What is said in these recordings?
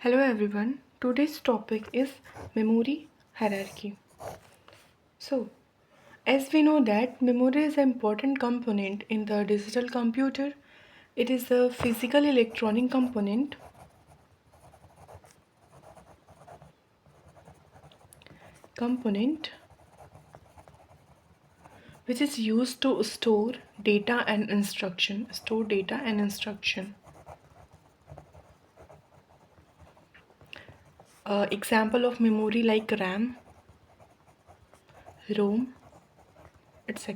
Hello everyone. Today's topic is memory hierarchy. So, as we know that memory is an important component in the digital computer. It is a physical electronic component which is used to store data and instruction. Example of memory like RAM, ROM, etc.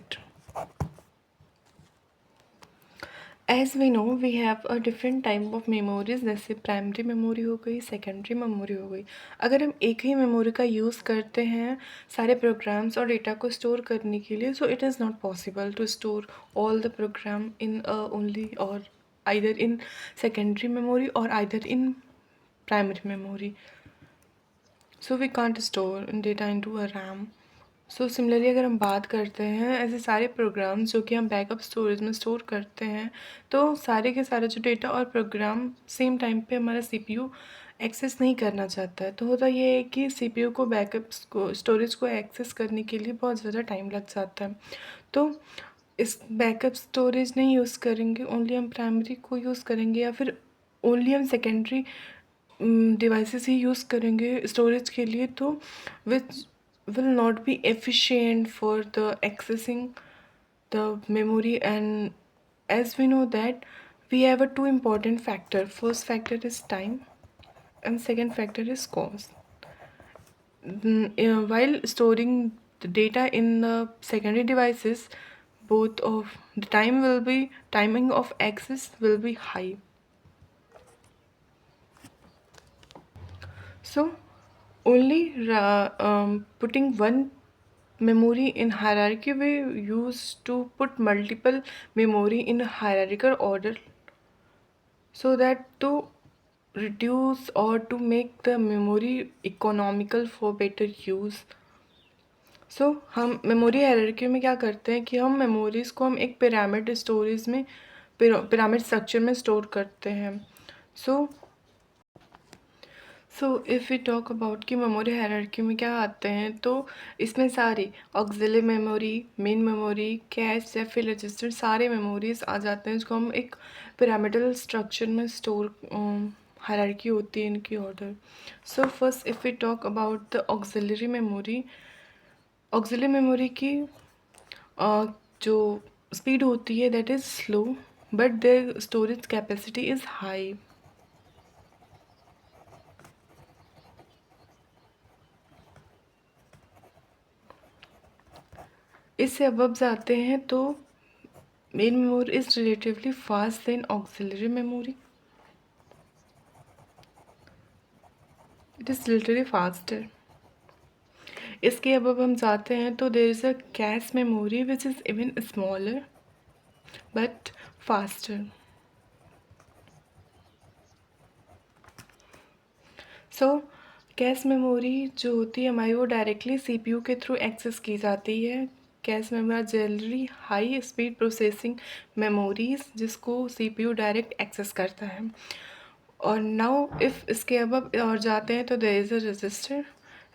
As we know we have a different type of memories, जैसे primary memory हो गई, secondary memory हो गई. अगर हम एक ही memory का use करते हैं सारे प्रोग्राम्स और डेटा को स्टोर करने के लिए, so it is not possible to store all the program in only और आइदर इन सेकेंडरी मेमोरी और either in primary memory. So we can't store data into a RAM. So similarly अगर हम बात करते हैं ऐसे सारे प्रोग्राम्स जो कि हम बैकअप स्टोरेज में स्टोर करते हैं, तो सारे के सारे जो डेटा और प्रोग्राम सेम टाइम पे हमारा सीपीयू एक्सेस नहीं करना चाहता है. तो होता ये है कि सीपीयू को बैकअप्स को स्टोरेज को एक्सेस करने के लिए बहुत ज़्यादा टाइम लग जाता है. तो इस बैकअप स्टोरेज नहीं यूज़ करेंगे, ओनली हम प्राइमरी को यूज़ करेंगे या फिर ओनली हम सेकेंडरी डिवाइसेस ही यूज़ करेंगे स्टोरेज के लिए, तो विच will not be efficient for the accessing the memory. And as we know that we have a two important factor. First factor is time and second factor is cost. While storing the data in the secondary devices, both of the timing of access will be high. So only putting one memory in hierarchy, we used to put multiple memory in hierarchical order, so that to reduce or to make the memory economical for better use. सो हम memory hierarchy में क्या करते हैं कि हम memories को हम एक पिरामिड स्टोरेज में पिरामिड स्ट्रक्चर में स्टोर करते हैं. So if we talk about कि मेमोरी हायरार्की में क्या आते हैं, तो इसमें सारी auxiliary memory, main memory, cache या फिर रजिस्टर सारे मेमोरीज आ जाते हैं, जिसको हम एक पिरामिडल स्ट्रक्चर में स्टोर हायरार्की होती है इनकी order. So first if we talk about the auxiliary memory की जो स्पीड होती है that is slow, but there storage capacity is high. इससे अबव जाते हैं तो main memory is relatively fast then auxiliary memory. It is literally faster. इसके above हम जाते हैं तो there is a cache memory which is even smaller but faster. So cache memory जो होती है हमारी, वो डायरेक्टली सीपीयू के थ्रू एक्सेस की जाती है. Cache memory generally high speed processing memories जिसको सीपीयू डायरेक्ट एक्सेस करता है. और नाउ इफ़ इसके अबव और जाते हैं तो there is a register.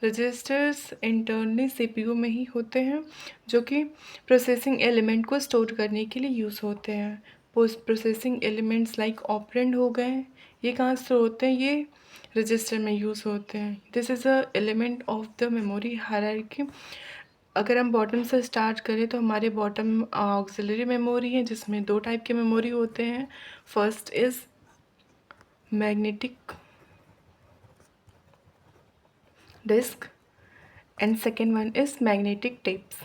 Registers internally CPU में ही होते हैं, जो कि प्रोसेसिंग एलिमेंट को स्टोर करने के लिए यूज़ होते हैं. Post processing elements like operand हो गए, ये कहाँ स्टोर होते हैं, ये रजिस्टर में यूज़ होते हैं. This is a element of the memory hierarchy. अगर हम बॉटम से स्टार्ट करें तो हमारे बॉटम ऑक्सिलरी मेमोरी है, जिसमें दो टाइप के मेमोरी होते हैं. First is magnetic disk and second one is magnetic tapes.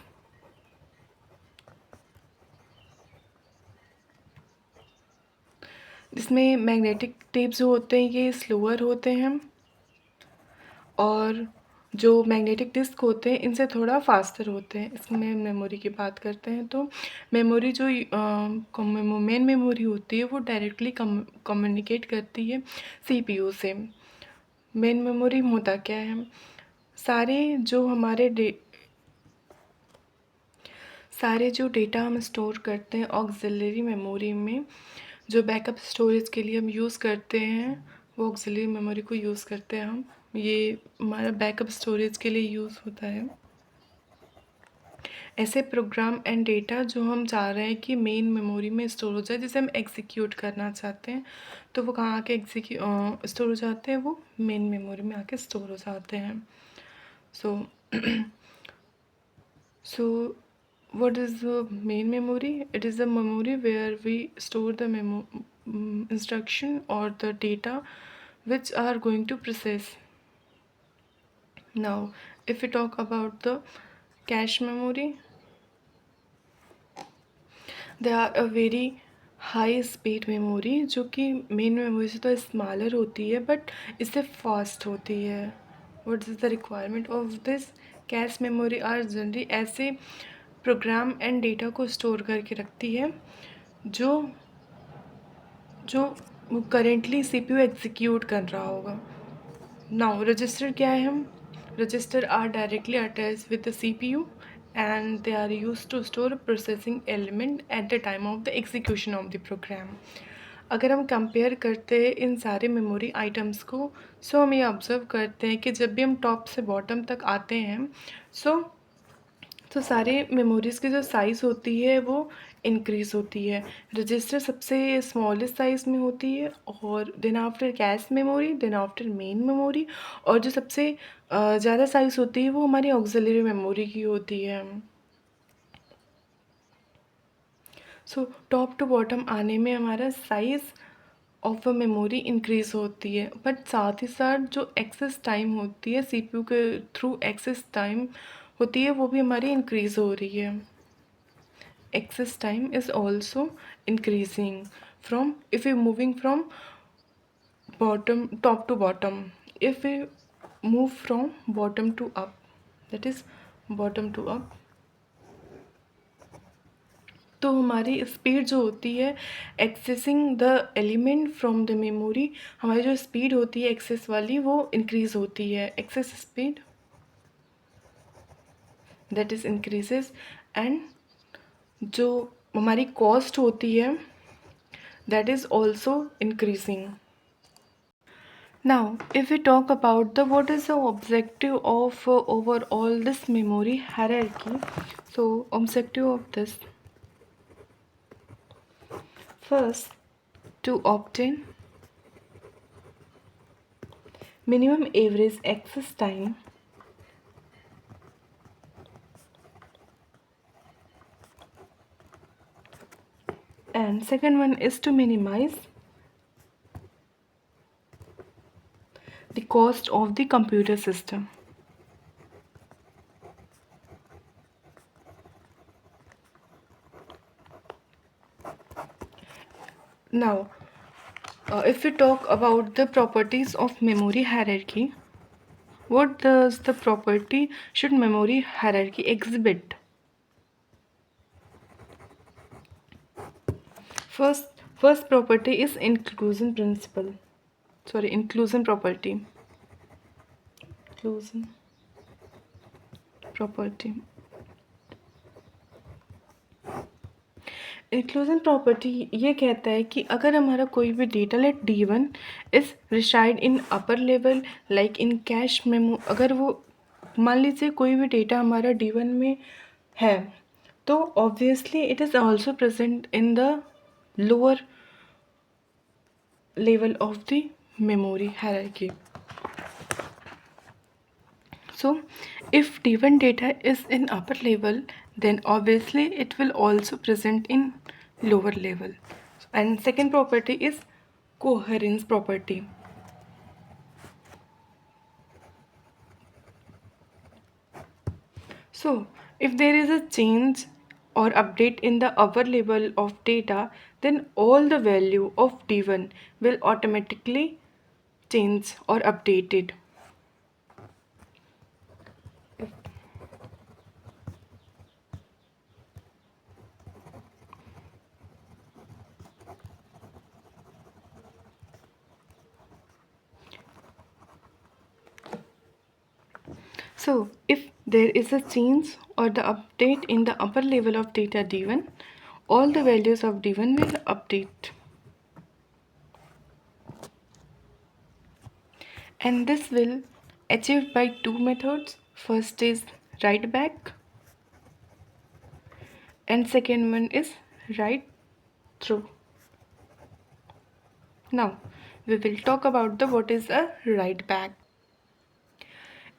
इसमें मैग्नेटिक टेप्स जो होते हैं ये स्लोअर होते हैं, और जो मैग्नेटिक डिस्क होते हैं इनसे थोड़ा फास्टर होते हैं. इसमें मेमोरी की बात करते हैं तो मेमोरी जो मेन मेमोरी होती है वो डायरेक्टली कम्युनिकेट करती है सीपीयू से. मेन मेमोरी में होता क्या है, सारे जो डेटा हम स्टोर करते हैं ऑक्सिलरी मेमोरी में, जो बैकअप स्टोरेज के लिए हम यूज़ करते हैं, वो ऑक्सिलरी मेमोरी को यूज़ करते हैं हम। ये हमारा बैकअप स्टोरेज के लिए यूज़ होता है। ऐसे प्रोग्राम एंड डेटा जो हम चाह रहे हैं कि मेन मेमोरी में स्टोर हो जाए, जिसे हम एग्जीक्यूट करना चाहते हैं, तो वो कहाँ आके स्टोर हो जाते हैं? वो मेन मेमोरी में आके स्टोर हो जाते हैं। सो so what is the main memory? It is the memory where we store the instruction or the data which are going to process. Now if we talk about the cache memory, they are a very high speed memory, जो कि main memory से तो smaller होती है but इससे fast होती है। What is the requirement of this? Cache memory are generally ऐसे प्रोग्राम एंड डेटा को स्टोर करके रखती है जो जो करेंटली सीपीयू एग्जीक्यूट कर रहा होगा। नाउ रजिस्टर क्या है? हम register are directly attach with the CPU and they are used to store a processing element at the time of the execution of the program. अगर हम कंपेयर करते हैं इन सारे मेमोरी आइटम्स को, सो हम ये ऑब्ज़र्व करते हैं कि जब भी हम टॉप से बॉटम तक आते हैं, तो सारे मेमोरीज़ की जो साइज़ होती है वो इंक्रीज़ होती है। रजिस्टर सबसे स्मॉलेस्ट साइज़ में होती है, और then after cache memory, then after main memory, और जो सबसे ज़्यादा साइज़ होती है वो हमारी ऑक्सिलरी मेमोरी की होती है। सो टॉप टू बॉटम आने में हमारा size of a memory increase होती है, बट साथ ही साथ जो एक्सेस टाइम होती है सीपीयू के थ्रू एक्सेस टाइम होती है वो भी हमारी इंक्रीज़ हो रही है। Access time is also increasing from, if we moving from top to bottom, if we move from bottom to up, that is bottom to up, तो हमारी स्पीड जो होती है accessing the element from the memory, हमारी जो speed होती है access वाली वो इंक्रीज़ होती है। Access speed that is increases, and जो हमारी कॉस्ट होती है that is also increasing. Now if we talk about the what is the objective of overall this memory hierarchy, so objective of this, first, to obtain minimum average access time, and second one is to minimize the cost of the computer system. Now if we talk about the properties of memory hierarchy, what does the property should memory hierarchy exhibit? First property is inclusion principle. Sorry, inclusion property. Inclusion property. Inclusion property ये कहता है कि अगर हमारा कोई भी data let D1 is reside in upper level like in cache memo, अगर वो मान लीजिए कोई भी डेटा हमारा D1 में है, तो obviously it is also present in the lower level of the memory hierarchy. So if D1 data is in upper level, then obviously it will also present in lower level. And second property is coherence property. So if there is a change or update in the upper level of data, then all the value of D1 will automatically change or updated. So if there is a change or the update in the upper level of data D1, all the values of D1 will update. and this will achieved by two methods. First is write back and second one is write through. Now we will talk about the what is a write back.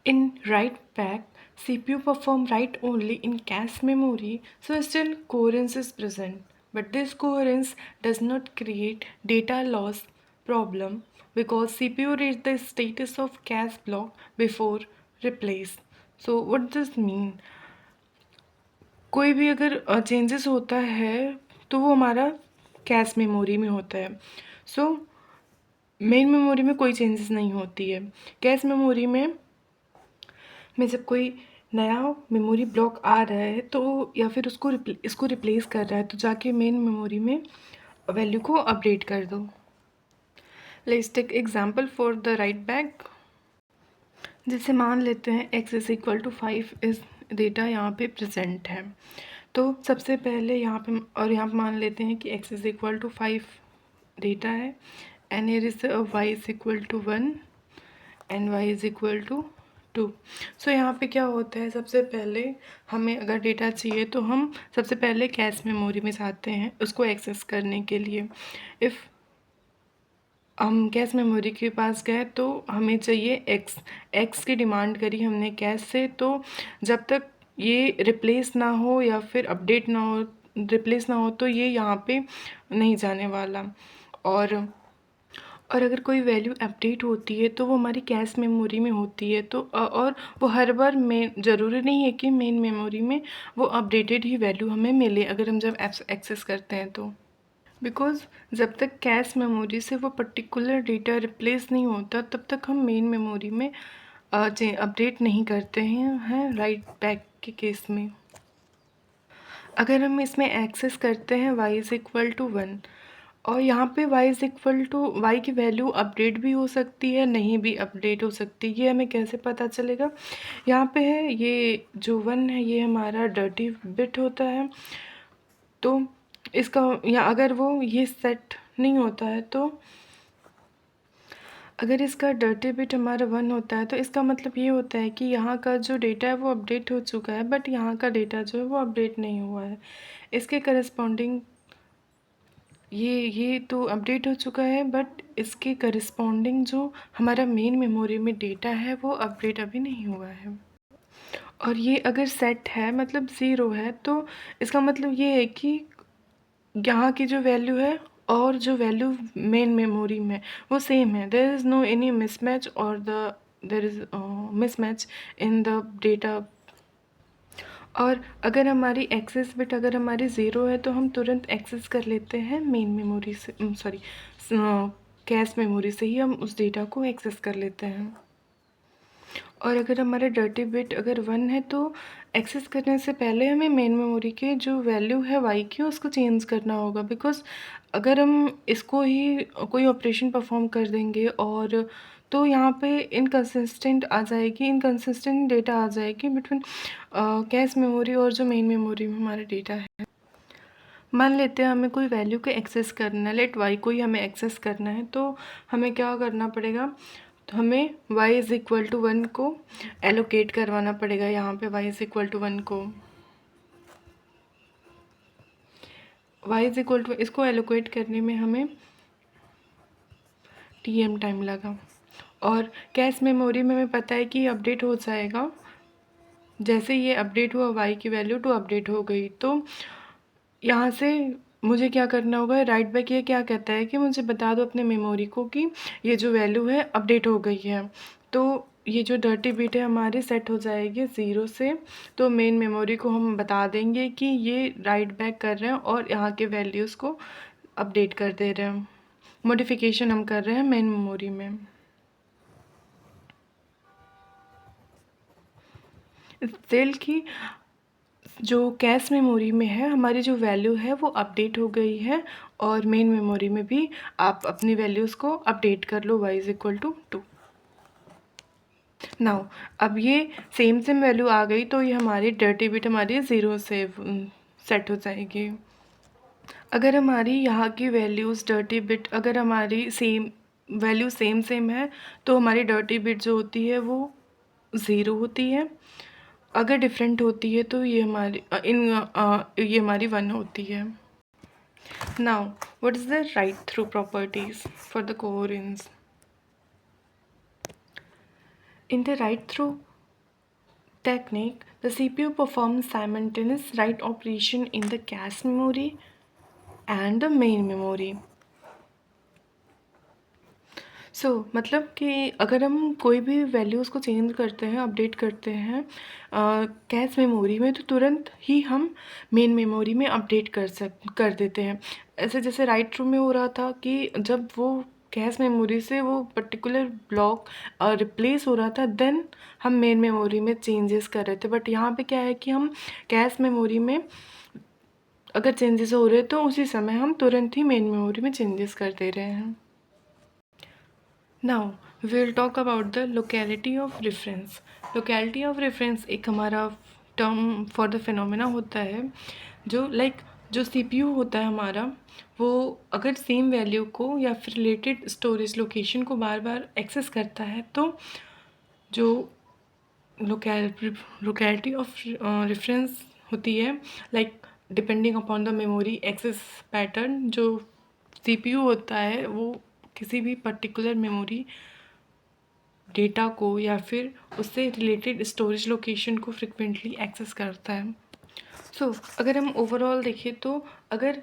In write back, CPU perform write only in cache memory, so still coherence is present. But this coherence does not create data loss problem because CPU reads the status of cache block before replace. So what does this mean? कोई भी अगर changes होता है तो वो हमारा cache memory में होता है. सो मेन मेमोरी में कोई चेंजेस नहीं होती है. कैश मेमोरी में जब कोई नया मेमोरी ब्लॉक आ रहा है तो या फिर इसको रिप्लेस कर रहा है तो जाके मेन मेमोरी में वैल्यू को अपडेट कर दो. Let's take example for the write back. जैसे मान लेते हैं x इज़ इक्वल टू 5 इस डेटा यहाँ पे प्रेजेंट है. तो सबसे पहले यहाँ पे मान लेते हैं कि x is equal to 5 data है and here is y is equal to 1 and y is equal to 2. So यहाँ पे क्या होता है, सबसे पहले हमें अगर डेटा चाहिए तो हम सबसे पहले कैश मेमोरी में जाते हैं उसको एक्सेस करने के लिए. इफ़ हम कैश मेमोरी के पास गए तो हमें चाहिए एक्स की डिमांड करी हमने कैश से. तो जब तक ये रिप्लेस ना हो या फिर अपडेट ना हो, रिप्लेस ना हो तो ये यहाँ पे नहीं जाने वाला. और अगर कोई वैल्यू अपडेट होती है तो वो हमारी कैश मेमोरी में होती है. तो और वो हर बार ज़रूरी नहीं है कि मेन मेमोरी में वो अपडेटेड ही वैल्यू हमें मिले अगर हम जब एक्सेस करते हैं तो. बिकॉज़ जब तक कैश मेमोरी से वो पर्टिकुलर डेटा रिप्लेस नहीं होता तब तक हम मेन मेमोरी में अपडेट नहीं करते हैं राइट बैक के केस में. अगर हम इसमें एक्सेस करते हैं y इज़ इक्वल टू 1 और यहाँ पे y is equal to y की वैल्यू अपडेट भी हो सकती है, नहीं भी अपडेट हो सकती. ये हमें कैसे पता चलेगा? यहाँ पे है ये जो 1 है ये हमारा डर्टी बिट होता है. तो इसका या अगर वो ये सेट नहीं होता है तो अगर इसका डर्टी बिट हमारा 1 होता है तो इसका मतलब ये होता है कि यहाँ का जो डेटा है वो अपडेट हो चुका है बट यहाँ का डेटा जो है वो अपडेट नहीं हुआ है. इसके करस्पॉन्डिंग ये तो अपडेट हो चुका है बट इसके करस्पॉन्डिंग जो हमारा मेन मेमोरी में डेटा है वो अपडेट अभी नहीं हुआ है. और ये अगर सेट है मतलब 0 है तो इसका मतलब ये है कि यहाँ की जो वैल्यू है और जो वैल्यू मेन मेमोरी में वो सेम है. There is no any mismatch और there is mismatch in the data. और अगर हमारी एक्सेस बिट अगर हमारी 0 है तो हम तुरंत एक्सेस कर लेते हैं मेन मेमोरी से, सॉरी कैश मेमोरी से ही हम उस डेटा को एक्सेस कर लेते हैं. और अगर हमारा डर्टी बिट अगर 1 है तो एक्सेस करने से पहले हमें मेन मेमोरी के जो वैल्यू है y की उसको चेंज करना होगा. बिकॉज़ अगर हम इसको ही कोई ऑपरेशन परफॉर्म कर देंगे और तो यहाँ पे इनकंसिस्टेंट आ जाएगी, इनकंसिस्टेंट डेटा आ जाएगी बिटवीन कैश मेमोरी और जो मेन मेमोरी में हमारा डेटा है. मान लेते हैं हमें कोई वैल्यू को एक्सेस करना है, लेट y को ही हमें एक्सेस करना है. तो हमें क्या करना पड़ेगा, तो हमें y इज़ इक्वल टू 1 को एलोकेट करवाना पड़ेगा. यहाँ पे y इज़ इक्वल टू 1 को y इज़ इक्वल टू इसको एलोकेट करने में हमें tm टाइम लगा. और कैश मेमोरी में हमें पता है कि अपडेट हो जाएगा. जैसे ये अपडेट हुआ y की वैल्यू तो अपडेट हो गई. तो यहाँ से मुझे क्या करना होगा, राइट बैक ये क्या कहता है कि मुझे बता दो अपने मेमोरी को कि ये जो वैल्यू है अपडेट हो गई है. तो ये जो डर्टी बिट है हमारी सेट हो जाएगी 0 से. तो मेन मेमोरी को हम बता देंगे कि ये राइट बैक कर रहे हैं और यहाँ के वैल्यूज़ को अपडेट कर दे रहे हैं, मॉडिफिकेशन हम कर रहे हैं मेन मेमोरी में. सेल की जो कैश मेमोरी में है हमारी जो वैल्यू है वो अपडेट हो गई है और मेन मेमोरी में भी आप अपनी वैल्यूज़ को अपडेट कर लो y is equal to 2. Now अब ये सेम वैल्यू आ गई तो ये हमारी डर्टी बिट हमारी 0 से सेट हो जाएगी. अगर हमारी यहाँ की वैल्यूज़ डर्टी बिट अगर हमारी सेम वैल्यू सेम है तो हमारी डर्टी बिट जो होती है वो 0 होती है। अगर डिफरेंट होती है तो ये हमारी 1 होती है। Now what is the right through properties for the coherence? In the write-through technique, the CPU performs simultaneous write operation in the cache memory and the main memory. मतलब कि अगर हम कोई भी वैल्यूज़ को चेंज करते हैं, अपडेट करते हैं कैश मेमोरी में, तो तुरंत ही हम मेन मेमोरी में अपडेट कर देते हैं। ऐसे जैसे राइट थ्रू में हो रहा था कि जब वो कैश मेमोरी से वो पर्टिकुलर ब्लॉक रिप्लेस हो रहा था, देन हम मेन मेमोरी में चेंजेस कर रहे थे। बट यहाँ पे क्या है कि हम कैश मेमोरी में अगर चेंजेस हो रहे हैं तो उसी समय हम तुरंत ही मेन मेमोरी में चेंजेस कर दे रहे हैं। Now we will talk about the locality of reference. Locality of reference एक हमारा टर्म फॉर द फिनोमेना होता है जो जो सीपीयू होता है हमारा, वो अगर सेम वैल्यू को या फिर रिलेटेड स्टोरेज लोकेशन को बार बार एक्सेस करता है तो जो लोकेलिटी ऑफ रेफरेंस होती है, depending upon the memory access pattern, जो सीपीयू होता है वो किसी भी पर्टिकुलर मेमोरी डेटा को या फिर उससे रिलेटेड स्टोरेज लोकेशन को फ्रिक्वेंटली एक्सेस करता है। अगर हम ओवरऑल देखें तो अगर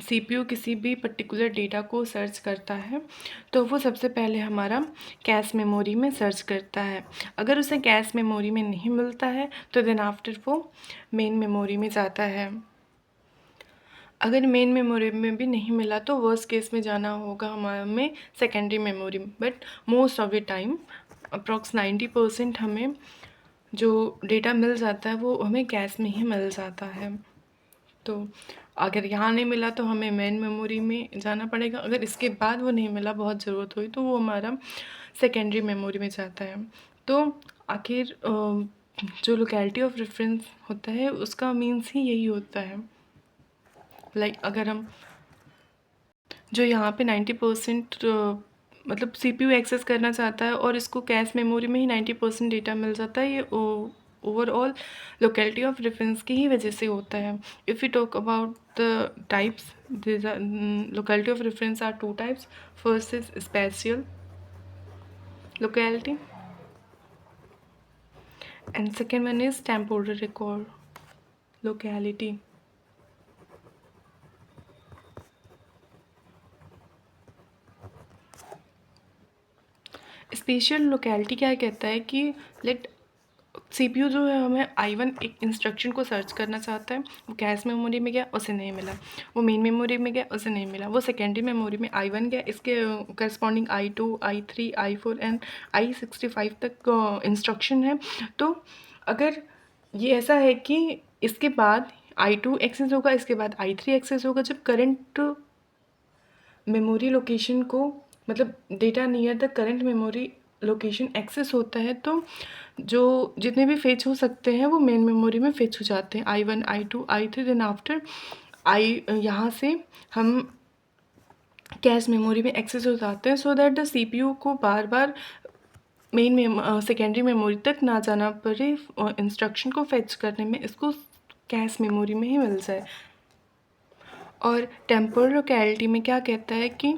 सीपीयू किसी भी पर्टिकुलर डेटा को सर्च करता है तो वो सबसे पहले हमारा कैश मेमोरी में सर्च करता है। अगर उसे कैश मेमोरी में नहीं मिलता है तो देन आफ्टर वो मेन मेमोरी में जाता है। अगर मेन मेमोरी में भी नहीं मिला तो वर्स्ट केस में जाना होगा हमें सेकेंडरी मेमोरी में। But most of the time approx 90% हमें जो डेटा मिल जाता है वो हमें कैश में ही मिल जाता है। तो अगर यहाँ नहीं मिला तो हमें मेन मेमोरी में जाना पड़ेगा। अगर इसके बाद वो नहीं मिला, बहुत ज़रूरत हुई, तो वो हमारा सेकेंडरी मेमोरी में जाता है। तो आखिर जो लोकेलिटी ऑफ रेफरेंस होता है उसका मीन्स ही यही होता है। अगर हम जो यहाँ पे 90% मतलब सीपीयू एक्सेस करना चाहता है और इसको कैश मेमोरी में ही 90% डेटा मिल जाता है, ये ओवरऑल लोकेलिटी ऑफ रेफरेंस की ही वजह से होता है। If you talk about the types, locality of reference are 2 types. First is spatial locality and second one is temporal recall locality. Spatial locality क्या कहता है कि लेट सीपीयू जो है हमें I1 एक इंस्ट्रक्शन को सर्च करना चाहता है, वो कैश मेमोरी में गया, उसे नहीं मिला। वो मेन मेमोरी में गया, उसे नहीं मिला। वो सेकेंडरी मेमोरी में I1 गया, इसके corresponding I2, I3, I4 and I65 तक इंस्ट्रक्शन है। तो अगर ये ऐसा है कि इसके बाद I2 एक्सेस होगा, इसके बाद I3 एक्सेस होगा, जब करंट मेमोरी लोकेशन को मतलब data near the current memory location access होता है तो जो जितने भी फेच हो सकते हैं वो मेन मेमोरी में फेच हो जाते हैं। I1, I2, I3, then after यहाँ से हम कैश मेमोरी में एक्सेस हो जाते हैं, सो दैट द सीपीयू को बार बार सेकेंडरी मेमोरी तक ना जाना पड़े इंस्ट्रक्शन को फेच करने में, इसको कैश मेमोरी में ही मिल जाए। और टेम्पोरल लोकेलिटी में क्या कहता है कि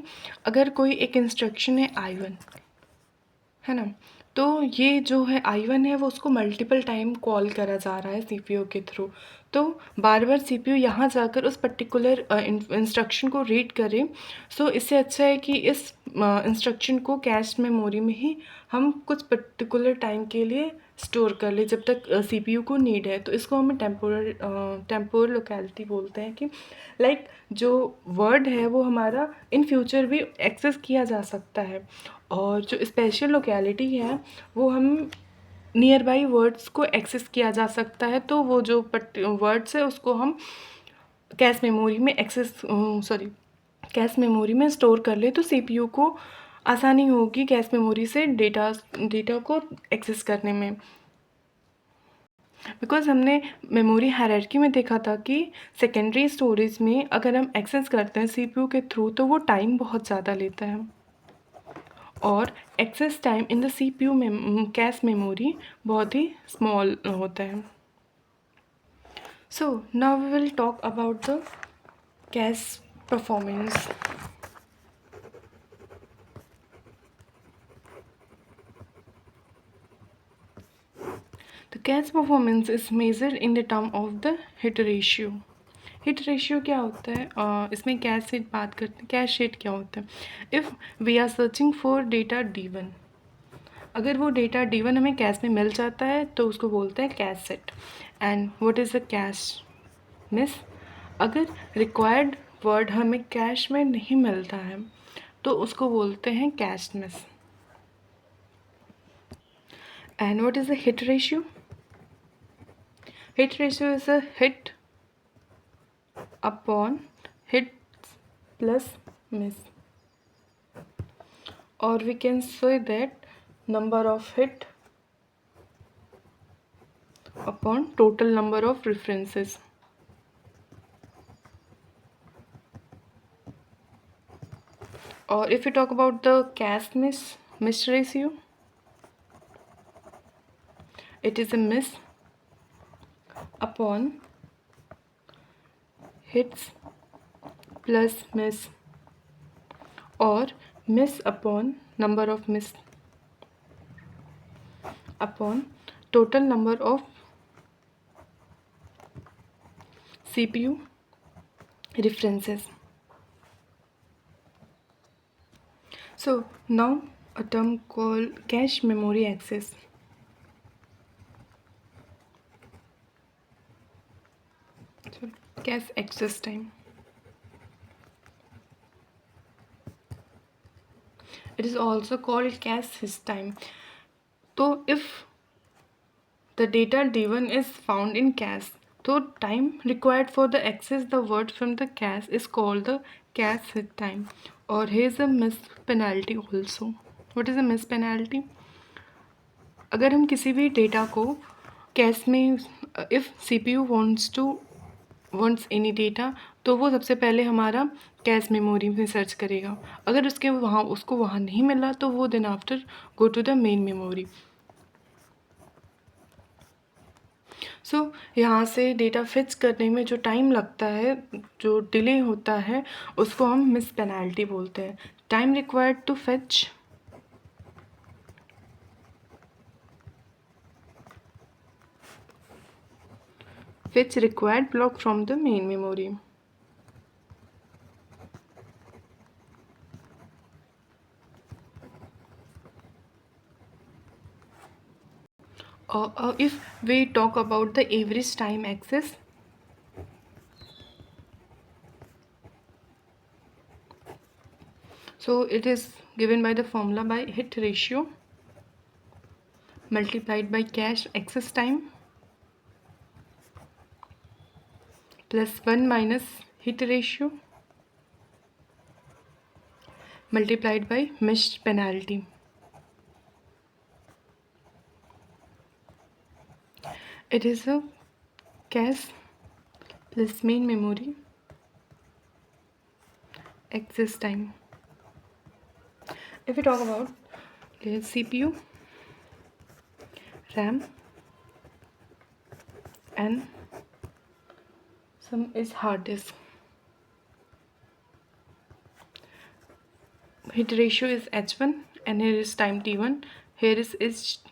अगर कोई एक इंस्ट्रक्शन है I1, है ना, तो ये जो है I1 है वो उसको मल्टीपल टाइम कॉल करा जा रहा है सीपीयू के थ्रू। तो बार बार सीपीयू यहाँ जाकर उस पर्टिकुलर इंस्ट्रक्शन को रीड करे। सो इससे अच्छा है कि इस इंस्ट्रक्शन को कैश मेमोरी में ही हम कुछ पर्टिकुलर टाइम के लिए स्टोर कर ले जब तक सीपीयू को नीड है। तो इसको हमें टेम्पोरल लोकेलिटी बोलते हैं कि जो वर्ड है वो हमारा इन फ्यूचर भी एक्सेस किया जा सकता है। और जो स्पेशल लोकेलिटी है वो हम नियर बाई वर्ड्स को एक्सेस किया जा सकता है। तो वो जो वर्ड्स है उसको हम कैश मेमोरी में कैश मेमोरी में स्टोर कर ले तो सीपीयू को आसानी होगी कैश मेमोरी से डेटा को एक्सेस करने में। बिकॉज़ हमने मेमोरी हायरार्की में देखा था कि सेकेंडरी स्टोरेज में अगर हम एक्सेस करते हैं सीपीयू के थ्रू तो वो टाइम बहुत ज़्यादा लेता है, और access time in the CPU में कैश मेमोरी बहुत ही स्मॉल होता है. So now we will talk about the cache performance. The cache performance is measured in the term of the hit ratio. Hit ratio क्या होता है? इसमें cache hit बात करते हैं. कैश हिट क्या होता है? If we are searching for data D1, अगर वो डेटा D1 हमें कैश में मिल जाता है तो उसको बोलते हैं cache hit. And what is the cache miss? अगर रिक्वायर्ड वर्ड हमें कैश में नहीं मिलता है तो उसको बोलते हैं cache miss. And what is the hit ratio? Hit ratio is a hit upon hits plus miss, or we can say that number of hit upon total number of references. Or if we talk about the cache miss ratio, it is a miss upon hits plus miss, or miss upon number of miss upon total number of CPU references. So now a term called cache memory access. So cache access time. It is also called cache hit time. So if the data D1 is found in cache, so time required for the access the word from the cache is called the cache hit time. Or here is a miss penalty also. What is a miss penalty? अगर हम किसी भी data को cash में, if CPU wants any data, तो वो सबसे पहले हमारा कैश मेमोरी में सर्च करेगा. अगर उसको वहाँ नहीं मिला तो वो then after go to the main memory. So यहाँ से डेटा फिच करने में जो टाइम लगता है, जो डिले होता है, उसको हम मिस पेनाल्टी बोलते हैं. Time required to fetch required block from the main memory. If we talk about the average time access, so it is given by the formula by hit ratio multiplied by cache access time plus 1 minus hit ratio multiplied by missed penalty. It is a cache plus main memory access time. If we talk about CPU, RAM, and some is hard disk. Hit ratio is H1 and here is time T1. Here is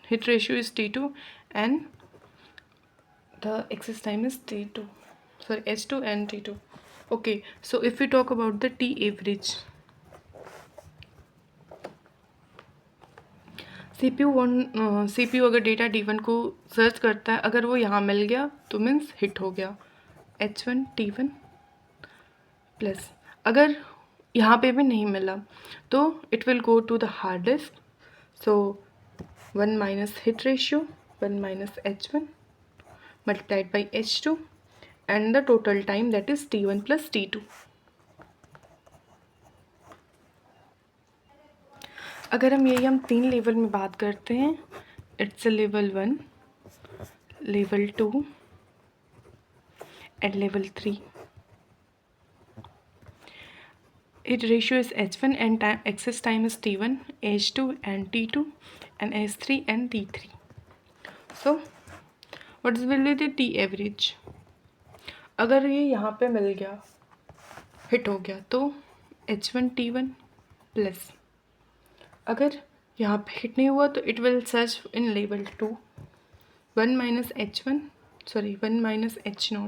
hit ratio is T2 and the access time is T2. Sorry, H2 and T2. Okay, so if we talk about the T average, CPU अगर data D1 को search करता है, अगर वो यहाँ मिल गया तो means hit हो गया. H1 T1 प्लस अगर यहाँ पे भी नहीं मिला तो it will go to the hard disk. So 1 minus hit ratio 1 minus H1 multiplied by H2 and the total time that is T1 plus T2. अगर हम 3 लेवल में बात करते हैं, it's a level 1, level 2 and level 3. Its ratio is H1 and access time is T1, H2 and T2 and H3 and T3. So what is will be the T average? अगर ये यहाँ पे मिल गया, hit हो गया, तो H1 T1 plus, अगर यहाँ पे हिट नहीं हुआ तो it will search in level 2 1 minus H1 sorry 1 minus H0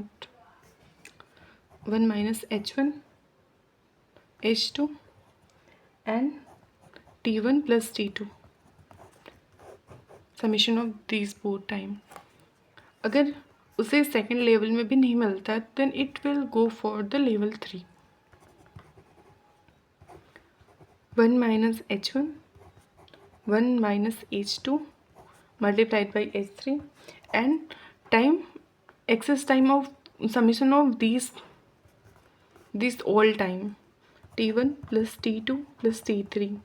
1 minus H1 H2 and T1 plus T2 summation of these both time. अगर उसे सेकेंड लेवल में भी नहीं मिलता है then it will go for the level 3. 1 minus H1 1 minus H2 multiplied by H3 and time excess time of summation of these all time T1 plus T2 plus T3.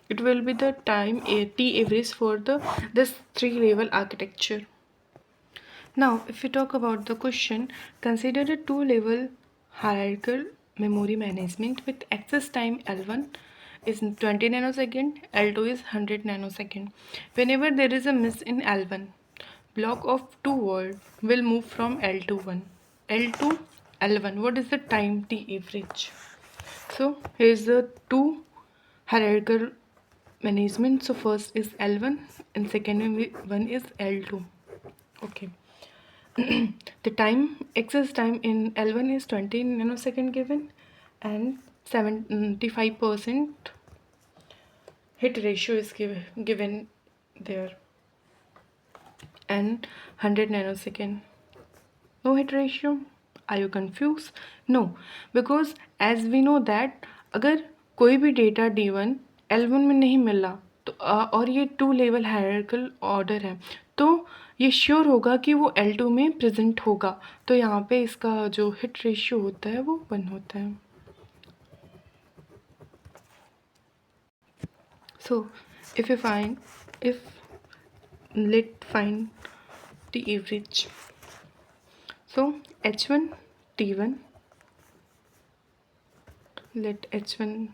It will be the time T average for this 3 level architecture. Now if we talk about the question, consider a 2 level hierarchical memory management with access time L1 is 20 nanosecond, L2 is 100 nanosecond. Whenever there is a miss in L1, block of 2 words will move from L to 1, L to L1. What is the time T average? So here is the 2 hierarchical management. So first is L1 and second one is L2. Okay. The time access time in L1 is 20 nanosecond given and 75% hit ratio is given there and 100 nanosecond. No hit ratio? Are you confused? No, because as we know that अगर कोई भी data D1 L1 में नहीं मिला तो और ये 2 level hierarchical order है तो ये श्योर होगा कि वो L2 में प्रेजेंट होगा. तो यहाँ पे इसका जो हिट रेशियो होता है वो 1 होता है. So if let's find the average. So H1 T1, let H1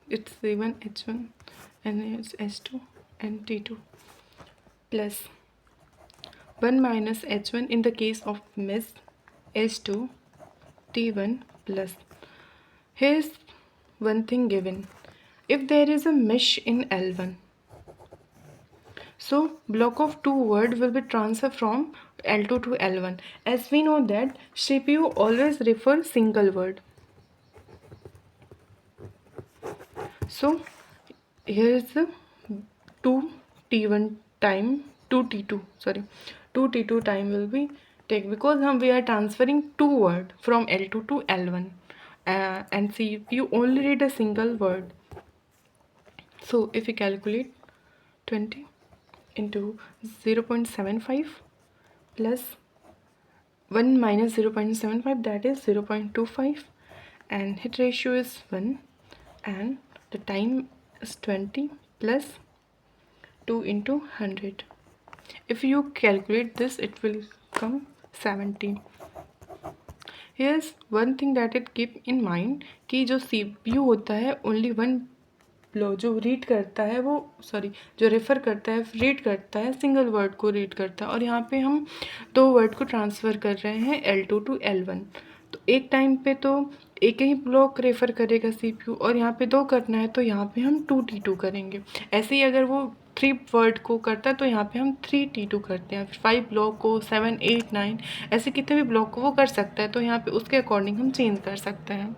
it's C1 H1 and it's H2 and T2 plus 1 minus H1 in the case of miss H2 T1 plus. Here's one thing given. If there is a mesh in L1, so block of 2 word will be transferred from L2 to L1. As we know that CPU always refer single word. So here is the 2 T1 time, 2 T2 time will be take because we are transferring 2 word from L2 to L1 and CPU only read a single word. So if we calculate 20 into 0.75 plus 1 minus 0.75, that is 0.25 and hit ratio is 1 and the time is 20 plus 2 into 100. If you calculate this it will come 70. Here's one thing that it keep in mind कि जो CPU होता है only one जो read करता है वो जो refer करता है रीड करता है सिंगल वर्ड को रीड करता है और यहाँ पे हम 2 वर्ड को ट्रांसफ़र कर रहे हैं L2 to L1. तो एक टाइम पे तो एक ही ब्लॉक रेफ़र करेगा CPU और यहाँ पे 2 करना है तो यहाँ पे हम 2T2 करेंगे. ऐसे ही अगर वो 3 वर्ड को करता है तो यहाँ पे हम 3T2 करते हैं. 5 ब्लॉक को 7 8 9 ऐसे कितने भी ब्लॉक को वो कर सकता है तो यहाँ पे उसके अकॉर्डिंग हम चेंज कर सकते हैं.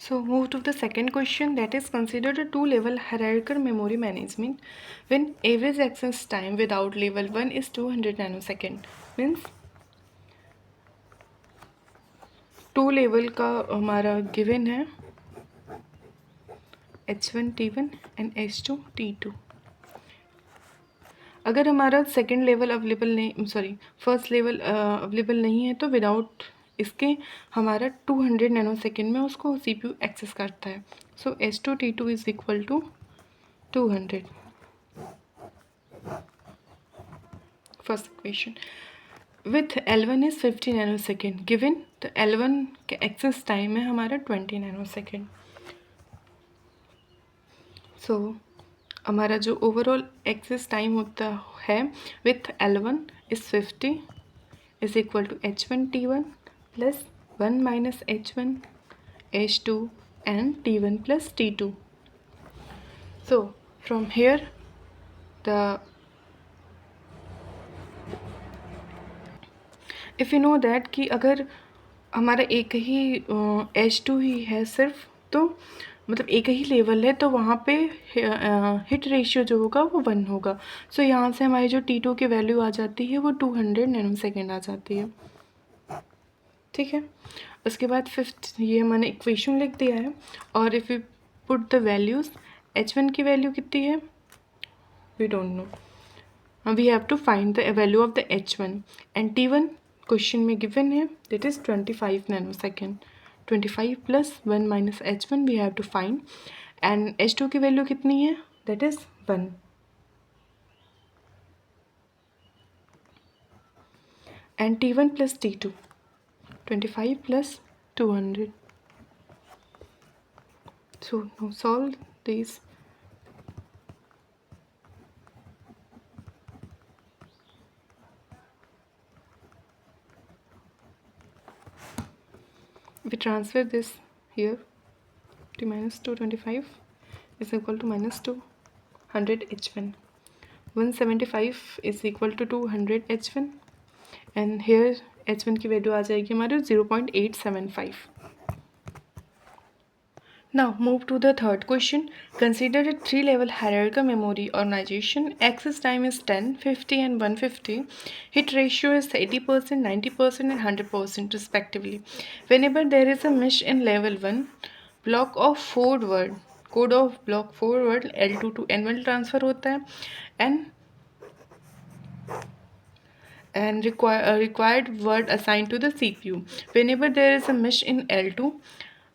So move to the second question, that is considered a 2 level hierarchical memory management when average access time without level 1 is 200 nanosecond. Means 2 level का हमारा given है H1 T1 and H2 T2. अगर हमारा second level available नहीं first level available नहीं है तो without इसके हमारा 200 नैनोसेकेंड में उसको CPU एक्सेस करता है. So H2 T2 is equal to 200. First equation with L1 is 50 nanosecond given, तो L1 का एक्सेस टाइम है हमारा 20 नैनोसेकेंड। सो हमारा जो ओवरऑल एक्सेस टाइम होता है with L1 is 50 is equal to H1 T1 plus 1 minus H1 H2 and T1 plus T2. So from here the if you know that कि अगर हमारा एक ही H2 ही है सिर्फ, तो मतलब एक ही लेवल है, तो वहाँ पे हिट रेशियो जो होगा वो 1 होगा। सो यहाँ से हमारी जो T2 की वैल्यू आ जाती है वो 200 नैनोसेकेंड आ जाती है। ठीक है, उसके बाद फिफ्थ ये मैंने इक्वेशन लिख दिया है। और if you put the values, H1 की वैल्यू कितनी है we don't know, we have to find the value of the H1 and T1 question में गिवन है that is 25 nanosecond. 25 plus 1 minus H1 we have to find, and H2 की value कितनी है that is 1 and T1 plus T2 25 plus 200. So now solve these. We transfer this here. T minus 225 is equal to minus 200 H1. 175 is equal to 200 H1, and here H1 की value आ जाएगी हमारे 0.875. Now move to the third question. Consider a 3-level hierarchical memory organization. Access time is 10, 50 and 150. Hit ratio is 80%, 90% and 100% respectively. Whenever there is a mesh in level 1, block of forward word, code of block forward L2 to N1 transfer होता है, and required word assigned to the CPU. Whenever there is a mesh in L2,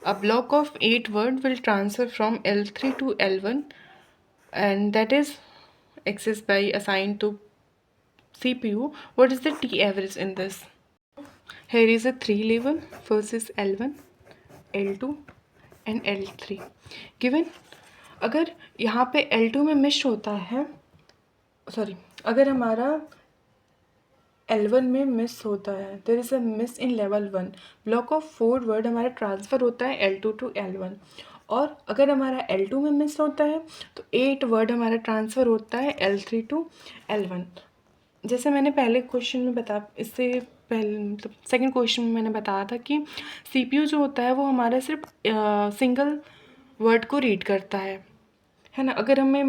a block of 8 word will transfer from L3 to L1, and that is accessed by assigned to CPU. What is the T average in this? Here is a 3 level. First is L1, L2 and L3 given. अगर यहाँ पे L2 में miss होता है, अगर हमारा L1 में miss होता है, there is a miss in level 1, block of 4 word हमारा ट्रांसफ़र होता है L2 टू L1, और अगर हमारा L2 में मिस होता है तो 8 वर्ड हमारा ट्रांसफ़र होता है L3 टू L1। जैसे मैंने पहले क्वेश्चन में इससे पहले मतलब सेकंड क्वेश्चन में मैंने बताया था कि CPU जो होता है वो हमारा सिर्फ सिंगल वर्ड को रीड करता है ना। अगर हमें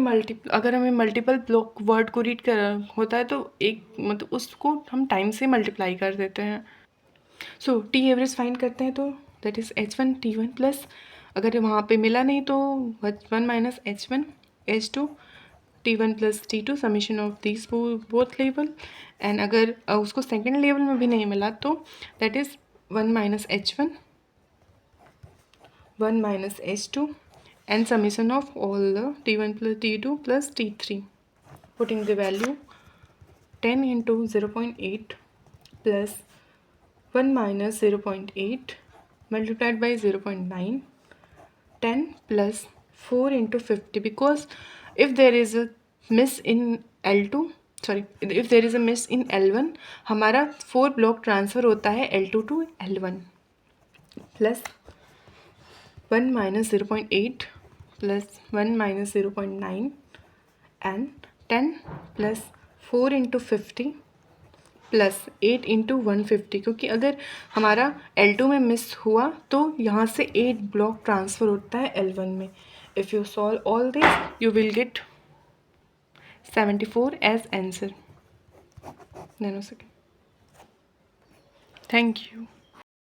मल्टीपल ब्लॉक वर्ड को रीड कर होता है तो एक मतलब उसको हम टाइम से मल्टीप्लाई कर देते हैं। सो टी एवरेज फाइंड करते हैं, तो that is H1 T1 plus, अगर वहाँ पे मिला नहीं तो 1 minus H1 H2 T1 plus T2 summation of this both level, and अगर उसको सेकेंड लेवल में भी नहीं मिला तो that is 1 minus H1 1 minus H2 and summation of all the T1 plus T2 plus T3, putting the value 10 into 0.8 plus 1 minus 0.8 multiplied by 0.9, 10 plus 4 into 50, because if there is a miss in if there is a miss in L1 हमारा 4 block transfer होता है L2 to L1 plus 1 minus 0.8 plus 1 minus 0.9 and 10 plus 4 into 50 plus 8 into 150, क्योंकि अगर हमारा L2 में miss हुआ तो यहाँ से 8 ब्लॉक ट्रांसफ़र होता है L1 में। If you solve all this you will get 74 as answer nanosecond. Thank you.